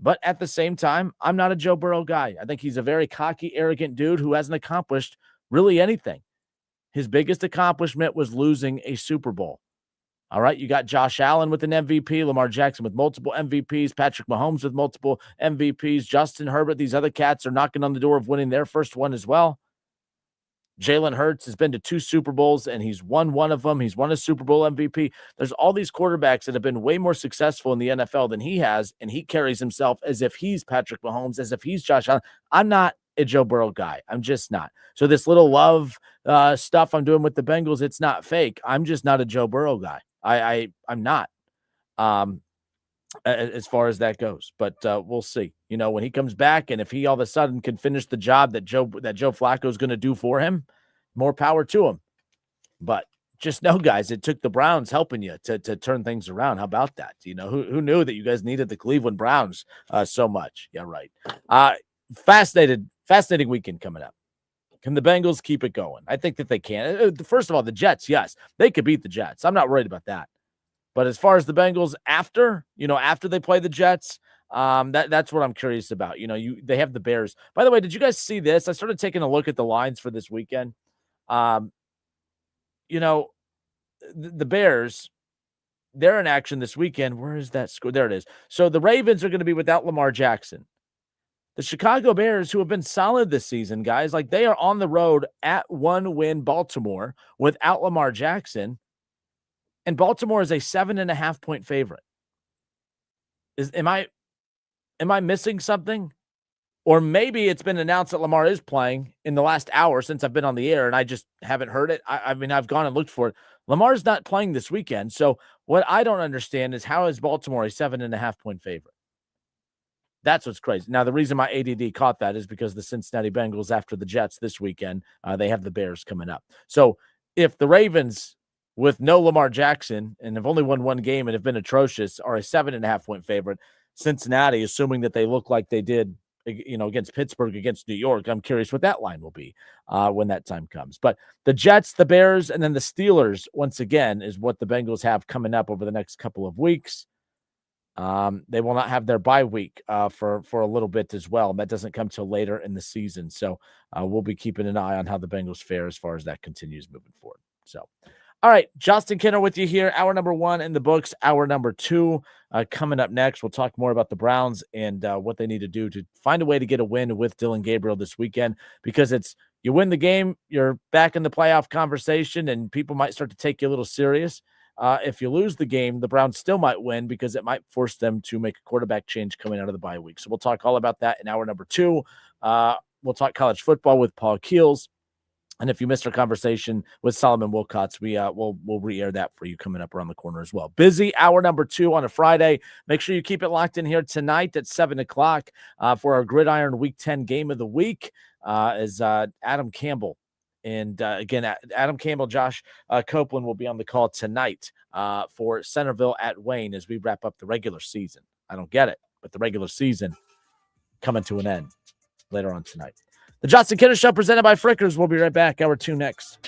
But at the same time, I'm not a Joe Burrow guy. I think he's a very cocky, arrogant dude who hasn't accomplished really anything. His biggest accomplishment was losing a Super Bowl. All right, you got Josh Allen with an MVP, Lamar Jackson with multiple MVPs, Patrick Mahomes with multiple MVPs, Justin Herbert. These other cats are knocking on the door of winning their first one as well. Jalen Hurts has been to 2 Super Bowls, and he's won one of them. He's won a Super Bowl MVP. There's all these quarterbacks that have been way more successful in the NFL than he has, and he carries himself as if he's Patrick Mahomes, as if he's Josh Allen. I'm not a Joe Burrow guy. I'm just not. So this little love stuff I'm doing with the Bengals, it's not fake. I'm just not a Joe Burrow guy. I'm not. as far as that goes. But we'll see. When he comes back, and if he all of a sudden can finish the job that Joe Flacco is going to do for him, more power to him. But just know, guys, it took the Browns helping you to turn things around. How about that? Who knew that you guys needed the Cleveland Browns so much? Yeah, right. Fascinating weekend coming up. Can the Bengals keep it going? I think that they can. First of all, the Jets, yes, they could beat the Jets. I'm not worried about that. But as far as the Bengals after they play the Jets, that's what I'm curious about. They have the Bears. By the way, did you guys see this? I started taking a look at the lines for this weekend. The Bears, they're in action this weekend. Where is that score? There it is. So the Ravens are going to be without Lamar Jackson. The Chicago Bears, who have been solid this season, guys, like they are on the road at 1-win Baltimore without Lamar Jackson. And Baltimore is a 7.5-point favorite. Am I missing something? Or maybe it's been announced that Lamar is playing in the last hour since I've been on the air and I just haven't heard it. I mean, I've gone and looked for it. Lamar's not playing this weekend. So what I don't understand is, how is Baltimore a 7.5-point favorite? That's what's crazy. Now, the reason my ADD caught that is because the Cincinnati Bengals, after the Jets this weekend, they have the Bears coming up. So if the Ravens, with no Lamar Jackson, and have only won one game and have been atrocious, are a 7.5-point favorite, Cincinnati, assuming that they look like they did, against Pittsburgh, against New York, I'm curious what that line will be when that time comes. But the Jets, the Bears, and then the Steelers, once again, is what the Bengals have coming up over the next couple of weeks. They will not have their bye week for a little bit as well. That doesn't come till later in the season. So we'll be keeping an eye on how the Bengals fare as far as that continues moving forward. So, all right, Justin Kinner with you here. Hour number 1 in the books. Hour number 2 coming up next. We'll talk more about the Browns and what they need to do to find a way to get a win with Dillon Gabriel this weekend, because you win the game, you're back in the playoff conversation, and people might start to take you a little serious. If you lose the game, the Browns still might win, because it might force them to make a quarterback change coming out of the bye week. So we'll talk all about that in hour number 2. We'll talk college football with Paul Keels. And if you missed our conversation with Solomon Wilcots, we'll re-air that for you coming up around the corner as well. Busy hour number 2 on a Friday. Make sure you keep it locked in here tonight at 7 o'clock for our Gridiron Week 10 game of the week as Adam Campbell. And again, Adam Campbell, Josh Copeland will be on the call tonight for Centerville at Wayne as we wrap up the regular season. I don't get it, but the regular season coming to an end later on tonight. The Justin Kinner Show presented by Frickers. We'll be right back. Hour 2 next.